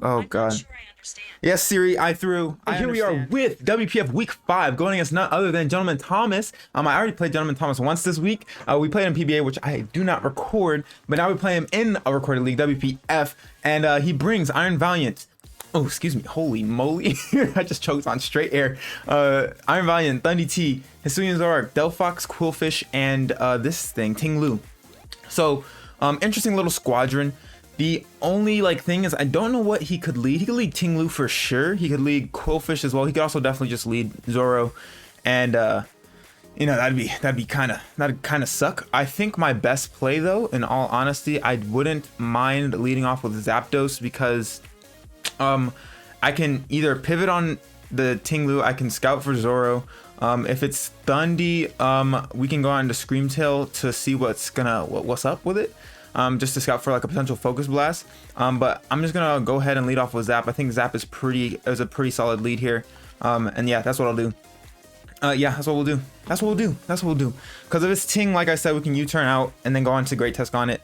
Oh God. Yes, Siri, I threw. And here we are with WPF Week 5, going against none other than Gentleman Thomas. I already played Gentleman Thomas once this week. We played in PBA, which I do not record, but now we play him in a recorded league, WPF, and he brings Iron Valiant. Oh, excuse me. Holy moly. I just choked on straight air. Iron Valiant, Thundy T, Hisuian Zoroark, Delphox, Quillfish, and this thing, Ting-Lu. So, interesting little squadron. The only thing is I don't know what he could lead. He could lead Ting-Lu for sure. He could lead Quillfish as well. He could also definitely just lead Zoro, and you know, that'd kind of suck. I think my best play though, in all honesty, I wouldn't mind leading off with Zapdos because I can either pivot on the Ting-Lu, I can scout for Zoro. If it's Thundy, we can go on to Screamtail to see what's up with it. Just to scout for a potential focus blast. But I'm just gonna go ahead and lead off with Zap. I think Zap is a pretty solid lead here. And yeah, that's what I'll do. Yeah, that's what we'll do. That's what we'll do. Because if it's Ting, like I said, we can U-turn out and then go on to Great Tusk on it.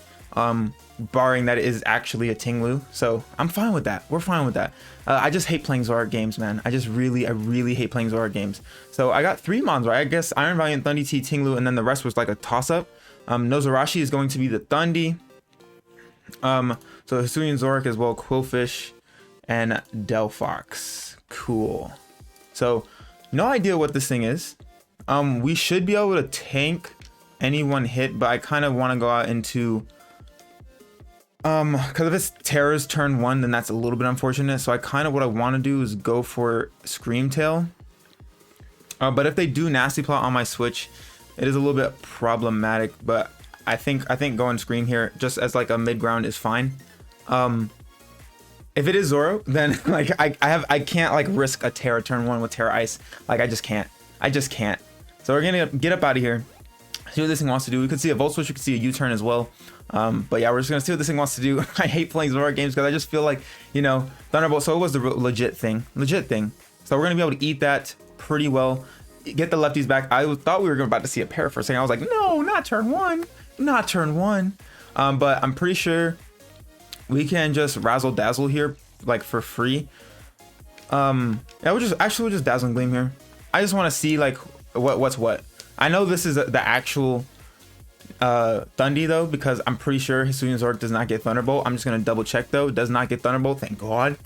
Barring that it is actually a Ting-Lu. So I'm fine with that. We're fine with that. I just hate playing Zoroark games, man. I really hate playing Zoroark games. So I got 3 mons, right? I guess Iron Valiant, Thundy T, Ting-Lu, and then the rest was like a toss-up. Nozarashi is going to be the Thundy. So Hisuian Zoroark as well, Quillfish, and Delphox. Cool. So no idea what this thing is. We should be able to tank any one hit, but I kind of want to go out into because if it's Terra's turn 1, then that's a little bit unfortunate. So what I want to do is go for Screamtail. But if they do Nasty Plot on my switch, it is a little bit problematic, but I think going Scream here just as a mid ground is fine. If it is Zoro, then I can't risk a Terra turn 1 with Terra Ice. I just can't. So we're gonna get up out of here. See what this thing wants to do. We could see a Volt Switch, we could see a U-turn as well. But yeah, we're just gonna see what this thing wants to do. I hate playing Zoro games because I just feel you know, Thunderbolt. So it was the legit thing. So we're gonna be able to eat that pretty well. Get the lefties back. I thought we were about to see a pair for a second. I was like, no, not turn 1. But I'm pretty sure we can just razzle dazzle here for free. Yeah, we'll just dazzling gleam here. I just want to see what's what. I know this is the actual Thundy though, because I'm pretty sure Hisuian Zoroark does not get Thunderbolt. I'm just gonna double check though. It does not get Thunderbolt. Thank God.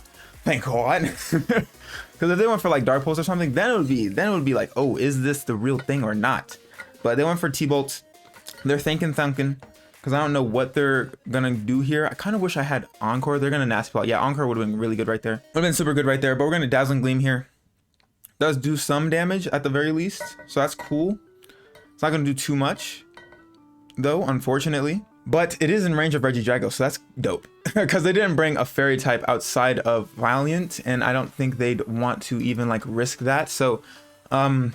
Because if they went for Dark Pulse or something, then it would be oh, is this the real thing or not? But they went for T-Bolt. They're thinking because I don't know what they're gonna do here. I kind of wish I had Encore. They're gonna Nasty Plot. Yeah, Encore would have been really good right there. Would have been super good right there. But we're gonna Dazzling Gleam here. Does do some damage at the very least, so that's cool. It's not gonna do too much though, unfortunately. But it is in range of Regidrago, so that's dope. Because they didn't bring a fairy type outside of Valiant, and I don't think they'd want to even risk that. So I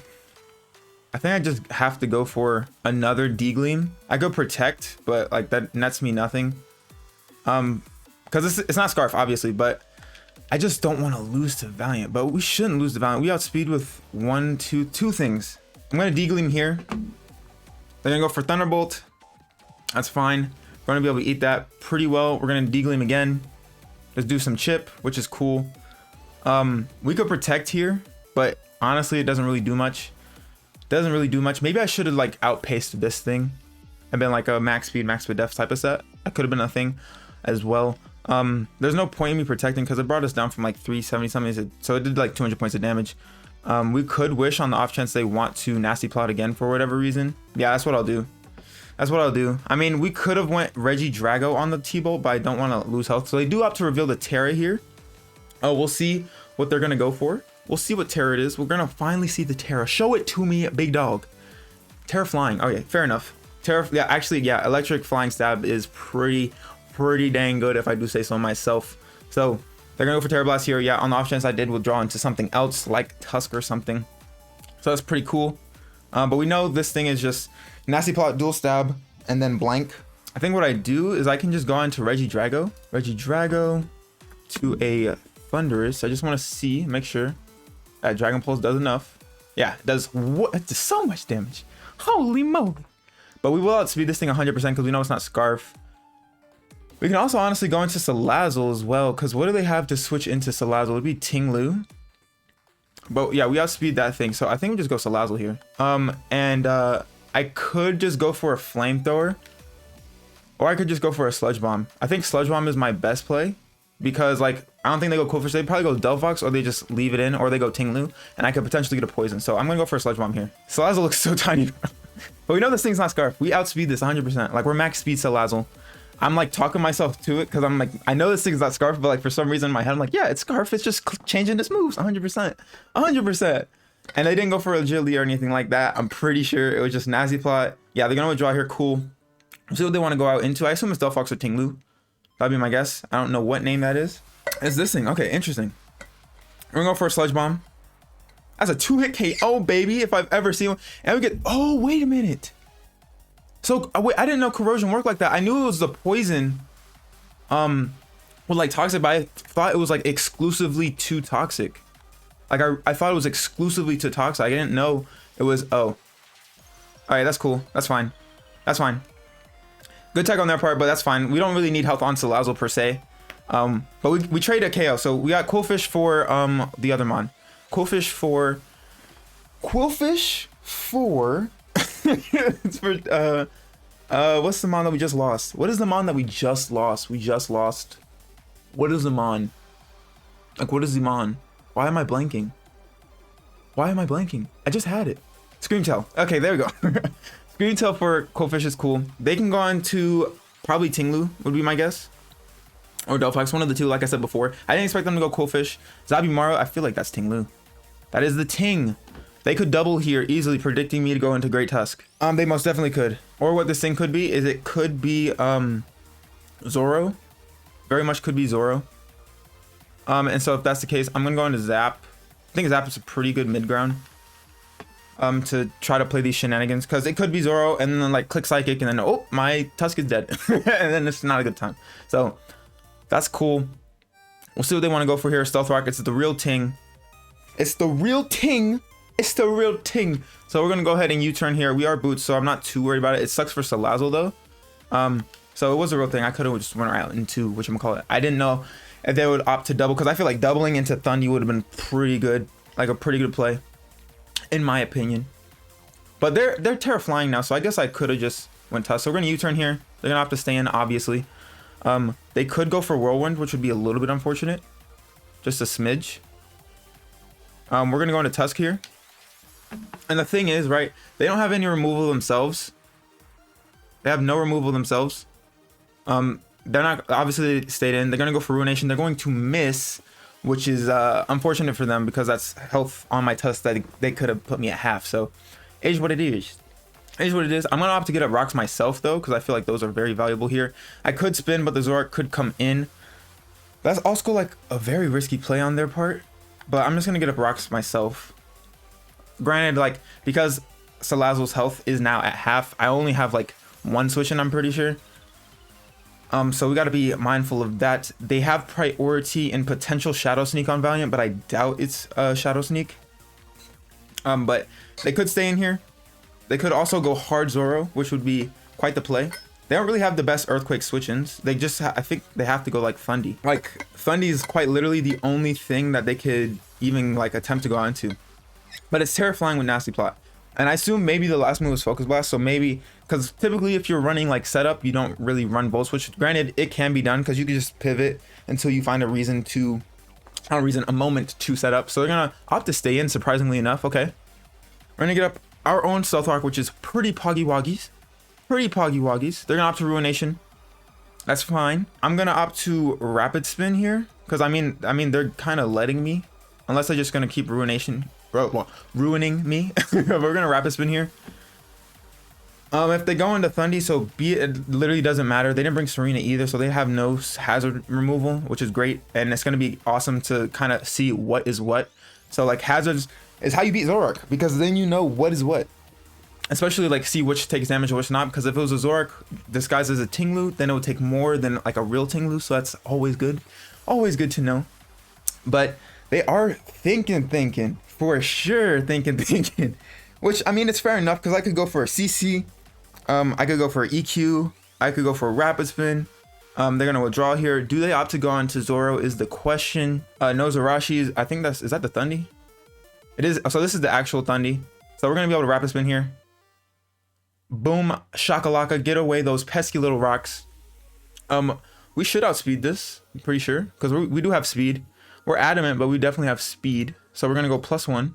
think I just have to go for another D-Gleam. I go Protect, but that nets me nothing. Because it's not Scarf, obviously, but I just don't want to lose to Valiant. But we shouldn't lose to Valiant. We outspeed with two things. I'm gonna D-Gleam here. They're gonna go for Thunderbolt. That's fine. We're gonna be able to eat that pretty well. We're gonna D-Gleam again. Let's do some chip, which is cool. We could Protect here, but honestly, it doesn't really do much. Maybe I should have outpaced this thing and been a max speed def type of set. That could have been a thing as well. There's no point in me protecting because it brought us down from 370 something, so it did 200 points of damage. We could wish on the off chance they want to Nasty Plot again for whatever reason. Yeah, that's what I'll do. I mean, we could have went Regidrago on the T-Bolt, but I don't want to lose health. So they do opt to reveal the Terra here. Oh, we'll see what they're going to go for. We'll see what Terra it is. We're going to finally see the Terra. Show it to me, big dog. Terra Flying. Okay, fair enough. Terra, yeah, actually, yeah, Electric Flying Stab is pretty dang good if I do say so myself. So they're going to go for Terra Blast here. Yeah, on the off chance I did withdraw into something else like Tusk or something. So that's pretty cool. But we know this thing is just Nasty Plot, Dual Stab, and then Blank. I think what I do is I can just go into Regidrago to a Thunderous. I just want to see, make sure that Dragon Pulse does enough. Yeah, it does. What? It does so much damage. Holy moly. But we will outspeed this thing 100% because we know it's not Scarf. We can also honestly go into Salazzle as well, because what do they have to switch into Salazzle? It would be Tinglu. But yeah, we outspeed that thing, so I think we just go Salazzle here. I could just go for a Flamethrower, or I could just go for a Sludge Bomb. I think Sludge Bomb is my best play, because like I don't think they go Qwilfish. They probably go Delphox, or they just leave it in, or they go Tinglu, and I could potentially get a Poison. So I'm gonna go for a Sludge Bomb here. Salazzle looks so tiny, but we know this thing's not Scarf. We outspeed this 100%. Like we're max speed Salazzle. I'm like talking myself to it because I'm like, I know this thing's not Scarf, but like for some reason in my head I'm like, yeah, it's Scarf. It's just changing its moves 100%, 100%. And they didn't go for agility or anything like that. I'm pretty sure it was just Nasty Plot. Yeah, they're gonna withdraw here. Cool. See what they want to go out into. I assume it's Delphox or Tinglu. That'd be my guess. I don't know what name that is. It's this thing. Okay, interesting. We're gonna go for a Sludge Bomb. That's a 2-hit KO, baby, if I've ever seen one. And we get, oh, wait a minute. So wait, I didn't know corrosion worked like that. I knew it was the poison with like toxic, but I thought it was like exclusively to toxic. Like I thought it was exclusively to toxic. I didn't know it was. Oh, all right, that's cool. That's fine. That's fine. Good tech on their part, but that's fine. We don't really need health on Salazzle per se. But we trade a KO. So we got Qwilfish for the other mon. Qwilfish for it's for what's the mon that we just lost? What is the mon that we just lost? We just lost. What is the mon? Like what is the mon? Why am I blanking? Why am I blanking? I just had it. Screamtail. Okay, there we go. Screamtail for Qwilfish is cool. They can go on to probably Tinglu would be my guess. Or Delphox, one of the two, like I said before. I didn't expect them to go Qwilfish. Zabimaru, I feel like that's Tinglu. That is the Ting. They could double here easily, predicting me to go into Great Tusk. They most definitely could. Or what this thing could be is it could be Zoro. Very much could be Zoro. And so if that's the case, I'm gonna go into Zap. I think Zap is a pretty good mid ground. To try to play these shenanigans, because it could be Zoro and then like click Psychic and then oh, my Tusk is dead. And then it's not a good time. So that's cool. We'll see what they want to go for here. Stealth Rock, it's the real Ting. It's the real Ting. It's the real Ting. So we're gonna go ahead and U-turn here. We are Boots, so I'm not too worried about it. It sucks for Salazzle though. So it was a real thing. I could have just went right into whatchamacallit. I didn't know if they would opt to double, because I feel like doubling into Thundy would have been pretty good, like a pretty good play, in my opinion. But they're Terra flying now, so I guess I could have just went Tusk. So we're gonna U-turn here. They're gonna have to stay in, obviously. They could go for Whirlwind, which would be a little bit unfortunate, just a smidge. We're gonna go into Tusk here. And the thing is, right, they don't have any removal themselves. They have no removal themselves. They're not, obviously they stayed in. They're gonna go for Ruination. They're going to miss, which is unfortunate for them, because that's health on my Tusk that they could have put me at half. So it is what it is. It is what it is. I'm gonna opt to get up Rocks myself though, because I feel like those are very valuable here. I could spin, but the Zoroark could come in. That's also like a very risky play on their part, but I'm just gonna get up Rocks myself. Granted, like, because Salazzle's health is now at half, I only have like one switch in, I'm pretty sure. So we got to be mindful of that. They have priority in potential Shadow Sneak on Valiant, but I doubt it's Shadow Sneak. But they could stay in here. They could also go hard Zoro, which would be quite the play. They don't really have the best Earthquake switch-ins. They just, I think they have to go like Thundy. Like, Thundy is quite literally the only thing that they could even like attempt to go onto. But it's Terra flying with Nasty Plot. And I assume maybe the last move was Focus Blast, so maybe, because typically if you're running like setup, you don't really run Volt Switch. Granted, it can be done because you can just pivot until you find a reason to, not a reason, a moment to set up. So they're gonna opt to stay in, surprisingly enough. Okay, we're gonna get up our own Stealth Rock, which is pretty Poggy Woggies. Pretty Poggy Woggies. They're gonna opt to Ruination. That's fine. I'm gonna opt to Rapid Spin here, because I mean they're kind of letting me, unless they're just gonna keep Ruination. Well, ruining me. We're gonna Rapid Spin here. If they go into Thundy, so be it, it literally doesn't matter. They didn't bring Serena either, so they have no hazard removal, which is great, and it's gonna be awesome to kind of see what is what. So like hazards is how you beat Zoroark, because then you know what is what. Especially like see which takes damage and which not, because if it was a Zoroark disguised as a Tinglu, then it would take more than like a real Tinglu, so that's always good. Always good to know. But they are thinking. For sure, thinking. Which, I mean, it's fair enough, because I could go for a CC. I could go for an EQ. I could go for a Rapid Spin. They're gonna withdraw here. Do they opt to go on to Zoro is the question. No Zarashis. I think is that the Thundy? It is. So this is the actual Thundy. So we're gonna be able to rapid spin here. Boom, shakalaka, get away those pesky little rocks. We should outspeed this, I'm pretty sure, because we do have speed. We're adamant, but we definitely have speed. So we're gonna go +1.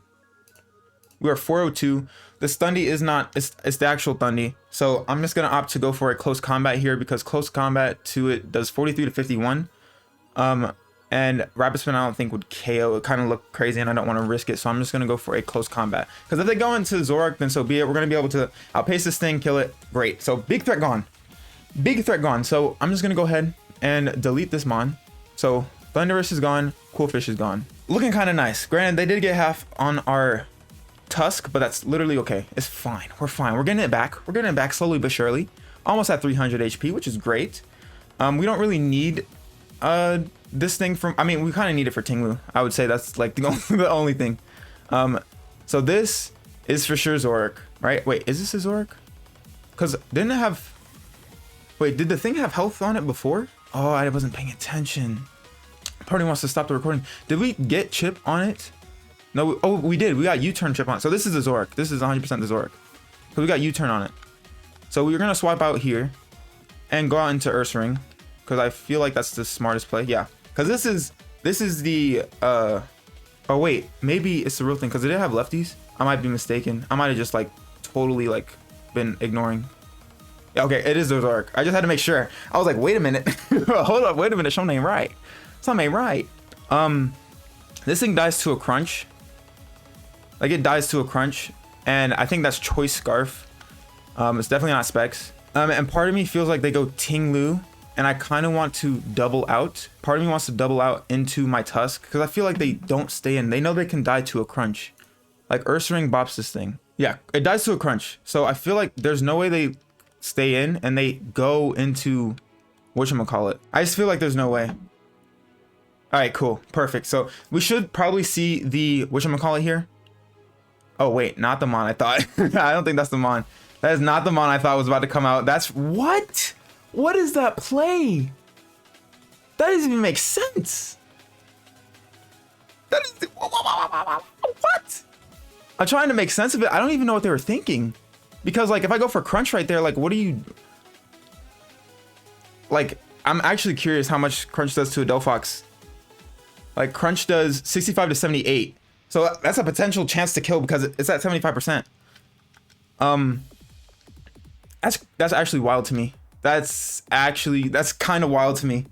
We are 402. This Thundy is not, it's the actual Thundy. So I'm just gonna opt to go for a close combat here because close combat to it does 43 to 51. And rapid spin I don't think would KO. It kind of looked crazy and I don't want to risk it. So I'm just gonna go for a close combat. Because if they go into Zoroark, then so be it. We're gonna be able to outpace this thing, kill it. Great. So big threat gone. Big threat gone. So I'm just gonna go ahead and delete this mon. So Thunderous is gone, Cool Fish is gone. Looking kind of nice. Granted, they did get half on our Tusk, but that's literally okay. It's fine. We're fine. We're getting it back. We're getting it back slowly but surely. Almost at 300 HP, which is great. We don't really need this thing from, I mean, we kind of need it for Tinglu. I would say that's like the only thing. So this is for sure Zoroark, right? Wait, is this a Zoroark? Because didn't it have, wait, did the thing have health on it before? Oh, I wasn't paying attention. Party wants to stop the recording. Did we get chip on it? No, oh, we did. We got U-turn chip on it. So this is the Zoroark. This is 100% the Zoroark. So we got U-turn on it. So we're going to swap out here and go out into Ursaring because I feel like that's the smartest play. Yeah, because this is the, oh wait, maybe it's the real thing because did it have lefties? I might be mistaken. I might have just like totally like been ignoring. Yeah, okay, it is the Zoroark. I just had to make sure. I was like, wait a minute. Hold up, wait a minute. Something ain't right. Something ain't right. This thing dies to a crunch. Like it dies to a crunch, and I think that's Choice Scarf. It's definitely not Specs. And part of me feels like they go Tinglu, and I kind of want to double out. Part of me wants to double out into my Tusk because I feel like they don't stay in. They know they can die to a crunch. Like Ursaring bops this thing. Yeah, it dies to a crunch. So I feel like there's no way they stay in and they go into whatchamacallit. I just feel like there's no way. All right, cool, perfect. So we should probably see the whatchamacallit here. Oh wait, not the mon I thought. I don't think that's the mon. That is not the mon I thought was about to come out. That's what? What is that play? That doesn't even make sense. That is what? I'm trying to make sense of it. I don't even know what they were thinking. Because like if I go for crunch right there, like what do you like? I'm actually curious how much crunch does to a Delphox. Like crunch does 65 to 78. So that's a potential chance to kill because it's at 75%. That's actually wild to me. That's kind of wild to me.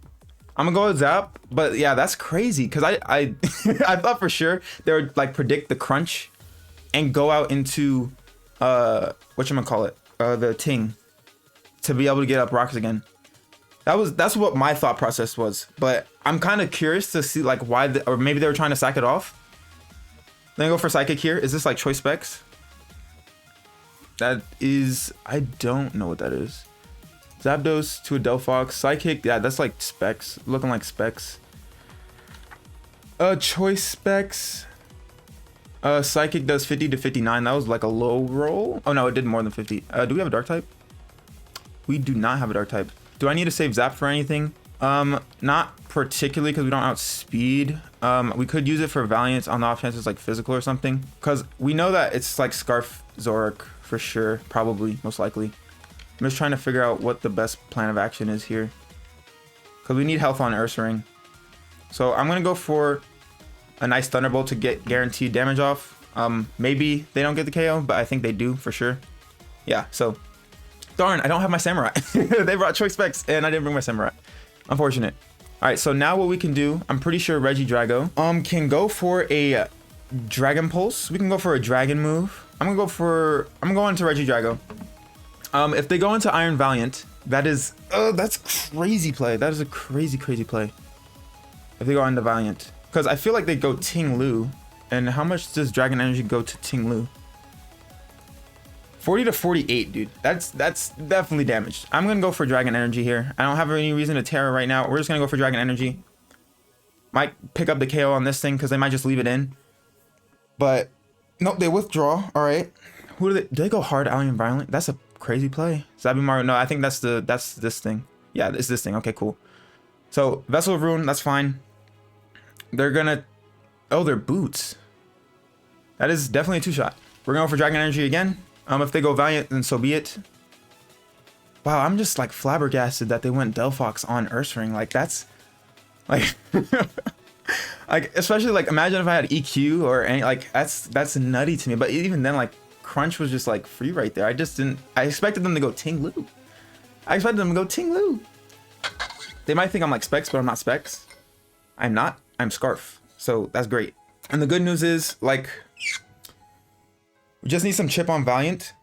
I'm gonna go with Zap, but yeah, that's crazy because I I thought for sure they would like predict the crunch and go out into whatchamacallit, the Ting to be able to get up rocks again. That's what my thought process was, but I'm kind of curious to see like why or maybe they were trying to sack it off. Then go for Psychic here. Is this like Choice Specs? That is, I don't know what that is. Zapdos to a Delphox. Psychic, yeah, that's like Specs. Looking like Specs. Choice Specs. Psychic does 50 to 59. That was like a low roll. Oh no, it did more than 50. Do we have a Dark type? We do not have a Dark type. Do I need to save Zap for anything? Not particularly because we don't outspeed. We could use it for Valiance on the off chance it's like physical or something. Because we know that it's like Scarf Zoroark for sure. Probably, most likely. I'm just trying to figure out what the best plan of action is here. Because we need health on Ursaring. So I'm going to go for a nice Thunderbolt to get guaranteed damage off. Maybe they don't get the KO, but I think they do for sure. Yeah, so darn, I don't have my Samurai. They brought Choice Specs and I didn't bring my Samurai. Unfortunate. All right, so now what we can do, I'm pretty sure Regidrago can go for a Dragon Pulse. We can go for a Dragon move. I'm gonna go into Regidrago. If they go into Iron Valiant, that is, that's crazy play. That is a crazy play. If they go into Valiant, because I feel like they go Tinglu, and how much does Dragon Energy go to Tinglu? 40 to 48, dude. That's definitely damaged. I'm gonna go for Dragon Energy here. I don't have any reason to Terra right now. We're just gonna go for Dragon Energy. Might pick up the KO on this thing because they might just leave it in. But nope, they withdraw. All right. Do they go hard Iron Violent? That's a crazy play. Zabimaru. No, I think that's this thing. Yeah, it's this thing. Okay, cool. So Vessel of Ruin, that's fine. They're gonna, oh, they're boots. That is definitely a 2-shot. We're gonna go for Dragon Energy again. If they go Valiant, then so be it. Wow, I'm just like flabbergasted that they went Delphox on Ursaring. Like that's like like especially like imagine if I had EQ or any, like that's nutty to me. But even then, like Crunch was just like free right there. I expected them to go Ting Lu. I expected them to go Ting Lu. They might think I'm like Specs, but I'm not Specs. I'm not. I'm Scarf. So that's great. And the good news is, like, we just need some chip on Valiant.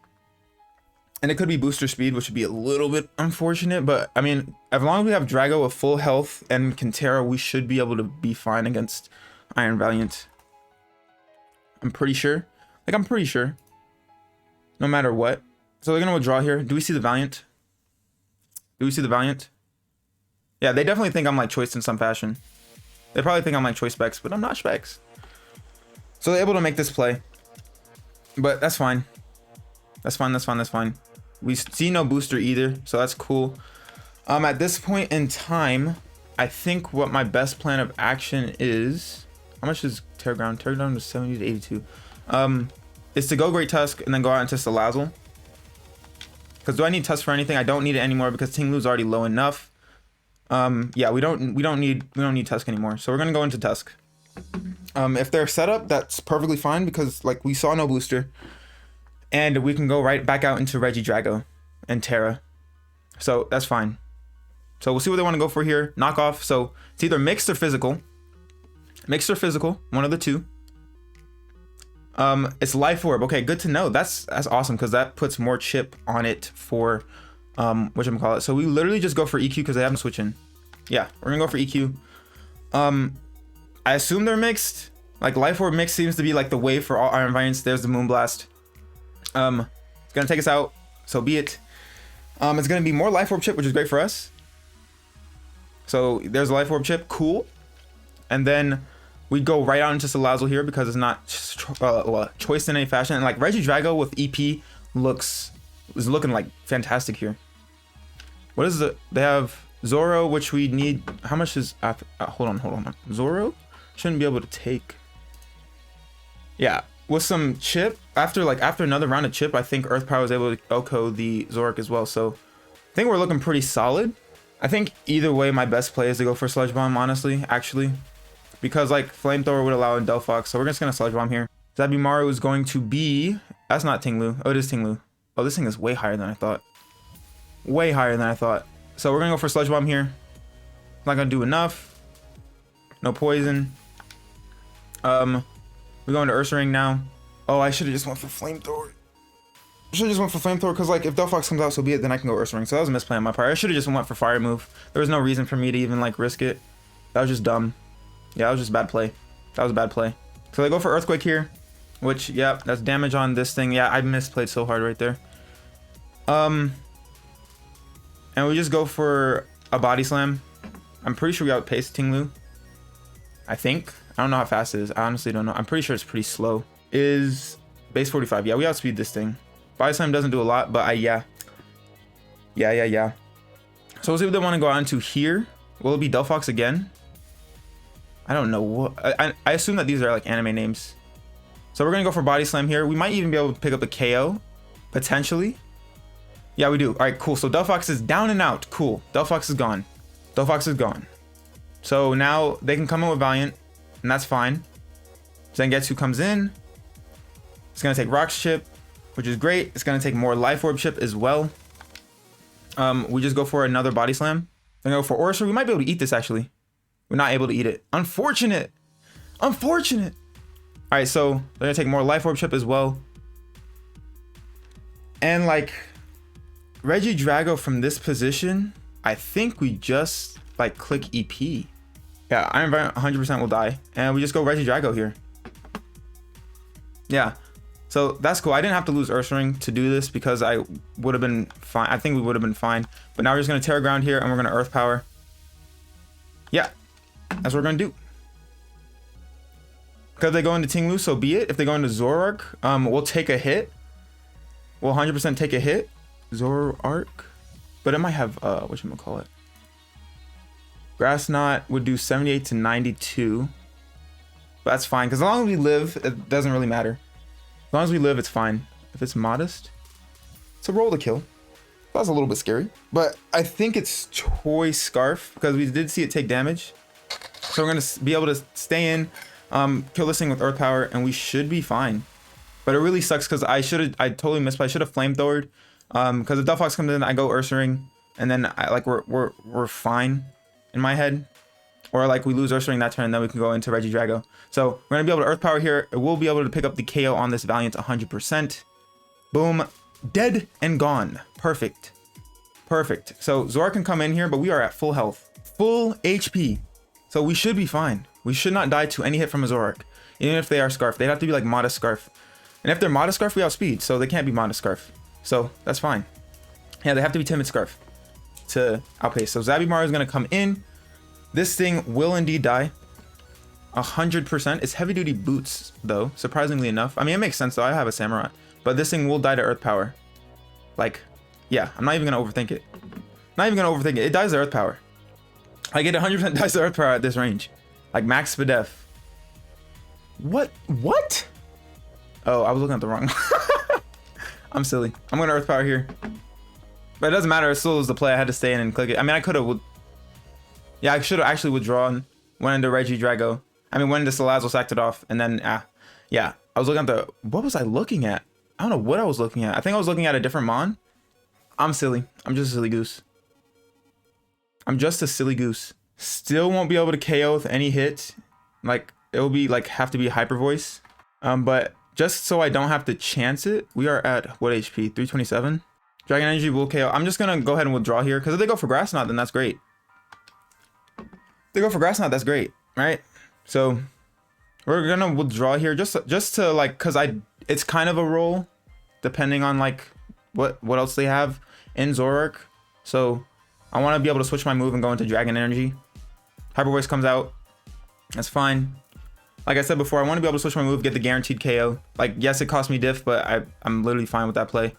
And it could be booster speed, which would be a little bit unfortunate. But, I mean, as long as we have Drago with full health and Cantera, we should be able to be fine against Iron Valiant. I'm pretty sure. Like, I'm pretty sure. No matter what. So they're going to withdraw here. Do we see the Valiant? Do we see the Valiant? Yeah, they definitely think I'm like choiced in some fashion. They probably think I'm like choice Specs, but I'm not Specs. So they're able to make this play. But that's fine. That's fine, that's fine, that's fine. We see no booster either, so that's cool. At this point in time, I think what my best plan of action is... How much is Terra Ground? Terra Ground is 70 to 82. Is to go Great Tusk and then go out into Salazzle. Because do I need Tusk for anything? I don't need it anymore because Ting Lu's already low enough. Yeah, we don't need Tusk anymore. So we're gonna go into Tusk. If they're set up, that's perfectly fine because like we saw no booster. And we can go right back out into Regidrago and Terra. So that's fine. So we'll see what they want to go for here. Knock off. So it's either mixed or physical. Mixed or physical. One of the two. It's Life Orb. Okay, good to know. That's awesome because that puts more chip on it for whatchamacallit. So we literally just go for EQ because they haven't switched in. Yeah, we're gonna go for EQ. I assume they're mixed. Like Life Orb mix seems to be like the way for all Iron Valiants. There's the Moonblast. It's gonna take us out, so be it. It's gonna be more Life Orb chip, which is great for us. So there's a Life Orb chip, cool. And then we go right out into Salazzle here because it's not choice in any fashion. And like Regidrago with EP is looking like fantastic here. What is the? They have Zoro, which we need. How much is? Hold on. Zoro shouldn't be able to take. Yeah. With some chip, after another round of chip, I think Earth Power was able to OHKO the Zoroark as well. So I think we're looking pretty solid. I think either way, my best play is to go for Sludge Bomb, honestly, actually. Because like Flamethrower would allow in Delphox. So we're just going to Sludge Bomb here. Zabimaru is going to be... That's not Ting Lu. Oh, it is Ting Lu. Oh, this thing is way higher than I thought. Way higher than I thought. So we're going to go for Sludge Bomb here. Not going to do enough. No poison. We're going to Ursaring now. Oh, I should have just went for Flamethrower. I should have just went for Flamethrower because like if Delphox comes out, so be it, then I can go Ursaring. So that was a misplay on my part. I should have just went for Fire move. There was no reason for me to even like risk it. That was just dumb. Yeah, that was just a bad play. That was a bad play. So they go for Earthquake here, which, yeah, that's damage on this thing. Yeah, I misplayed so hard right there. And we just go for a Body Slam. I'm pretty sure we outpaced Ting Lu. I think. I don't know how fast it is. I honestly don't know. I'm pretty sure it's pretty slow. Is base 45. Yeah, we outspeed this thing. Body Slam doesn't do a lot, but yeah. So we'll see what they want to go on to here. Will it be Delphox again? I don't know what. I assume that these are like anime names. So we're going to go for Body Slam here. We might even be able to pick up a KO. Potentially. Yeah, we do. All right, cool. So Delphox is down and out. Cool. Delphox is gone. Delphox is gone. So now they can come in with Valiant. And that's fine. Zangetsu comes in. It's going to take Rock's chip, which is great. It's going to take more Life Orb chip as well. We just go for another Body Slam. Then go for Orser. We might be able to eat this, actually. We're not able to eat it. Unfortunate. Unfortunate. All right, so they're going to take more Life Orb chip as well. And, like, Regidrago from this position, I think we just, like, click EP. Yeah, Iron Valiant 100% will die. And we just go Regidrago here. Yeah. So that's cool. I didn't have to lose Ursaring to do this because I would have been fine. I think we would have been fine. But now we're just going to Terra Ground here and we're going to Earth Power. Yeah. That's what we're going to do. Because they go into Ting Lu, so be it. If they go into Zoroark, we'll take a hit. We'll 100% take a hit. Zoroark. But it might have, whatchamacallit. Grass Knot would do 78 to 92. But that's fine, because as long as we live, it doesn't really matter. As long as we live, it's fine. If it's Modest, it's a roll to kill. That's a little bit scary. But I think it's Toy Scarf, because we did see it take damage. So we're going to be able to stay in, kill this thing with Earth Power, and we should be fine. But it really sucks, because I totally missed, but I should have Flamethrowered. Because if Delphox comes in, I go Ursaring, and then we're fine in my head. Or like we lose Ursaring that turn, and then we can go into Regidrago. So we're gonna be able to Earth Power here. We'll be able to pick up the KO on this Valiant 100%. Boom, dead and gone. Perfect, perfect. So Zoroark can come in here, but we are at full health, full HP. So we should be fine. We should not die to any hit from a Zoroark, even if they are Scarf. They'd have to be like Modest Scarf, and if they're Modest Scarf, we outspeed, so they can't be Modest Scarf. So that's fine. Yeah, they have to be Timid Scarf to outpace. So Zabimaru is gonna come in. This thing will indeed die 100%. It's heavy duty boots though, surprisingly enough. I mean, it makes sense though, I have a Samurai, but this thing will die to Earth Power. Like, yeah, I'm not even gonna overthink it. Not even gonna overthink it. It dies to Earth Power. I get 100% dies to Earth Power at this range. Like max Spadef. What? Oh, I was looking at the wrong one. I'm silly. I'm gonna Earth Power here. But it doesn't matter, it still was the play. I had to stay in and click it. I mean, I could have. Yeah, I should have actually withdrawn, went into Regidrago. I mean, went into Salazzle, sacked it off, and then, yeah. I was looking at the, what was I looking at? I don't know what I was looking at. I think I was looking at a different Mon. I'm silly. I'm just a silly goose. I'm just a silly goose. Still won't be able to KO with any hit. Like, it will be, like, have to be Hyper Voice. But just so I don't have to chance it, we are at, what HP? 327? Dragon Energy will KO. I'm just gonna go ahead and withdraw here, because if they go for Grass Knot, then that's great. They go for Grass Knot, that's great, right? So we're gonna withdraw here just to like, cause it's kind of a roll depending on like what else they have in Zoroark. So I want to be able to switch my move and go into Dragon Energy. Hyper Voice comes out, that's fine. Like I said before, I want to be able to switch my move, get the guaranteed KO. Like, yes, it cost me diff, but I'm literally fine with that play.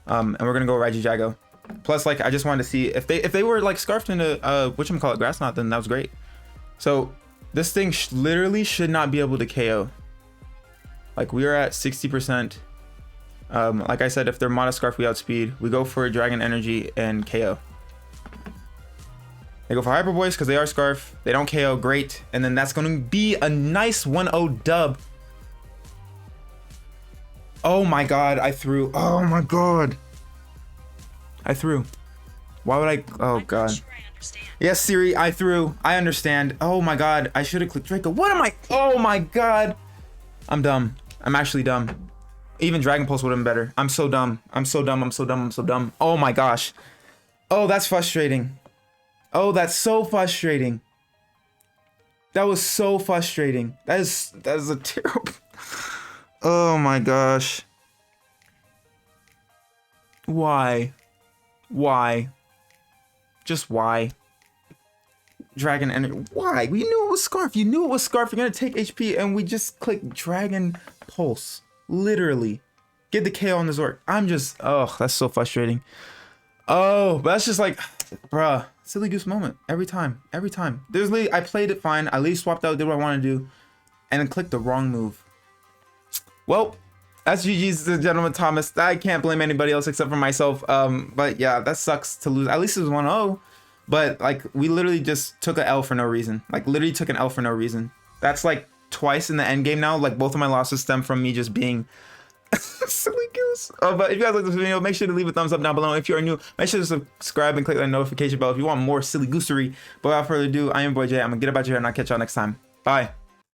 And we're gonna go Regidrago. Plus, like, I just wanted to see if they were like scarfed into whatchamacallit, Grass Knot, then that was great. So this thing literally should not be able to KO. Like, we are at 60%. Like I said, if they're Modest Scarf, we outspeed. We go for Dragon Energy and KO. They go for Hyper Voice because they are Scarf. They don't KO, great. And then that's going to be a nice 1-0 dub. Oh my god, I threw. Oh my god. I threw. Why would I? Oh god. Yes, Siri, I threw. I understand. Oh my god, I should have clicked Draco. What am I? Oh my god. I'm dumb. I'm actually dumb. Even Dragon Pulse would have been better. I'm so dumb. I'm so dumb. I'm so dumb. I'm so dumb. Oh my gosh. Oh, that's frustrating. Oh, that's so frustrating. That was so frustrating. That is a terrible. Oh my gosh. Why? Why? Just why? Dragon Energy. Why? We knew it was Scarf. You knew it was Scarf. You're gonna take HP, and we just click Dragon Pulse. Literally. Get the KO on the Zoroark. I'm just. Oh, that's so frustrating. Oh, but that's just like, bruh, silly goose moment every time. Every time. There's literally, I played it fine. I literally swapped out, did what I wanted to do, and then clicked the wrong move. Well, that's GG's, Gentleman Thomas. I can't blame anybody else except for myself. But yeah, that sucks to lose. At least it was 1-0. But like, we literally just took an L for no reason. Like, literally took an L for no reason. That's like twice in the end game now. Like, both of my losses stem from me just being silly goose. But if you guys like this video, make sure to leave a thumbs up down below. If you are new, make sure to subscribe and click that notification bell if you want more silly goosery. But without further ado, I am Boy J. I'm gonna get about your hair and I'll catch y'all next time. Bye.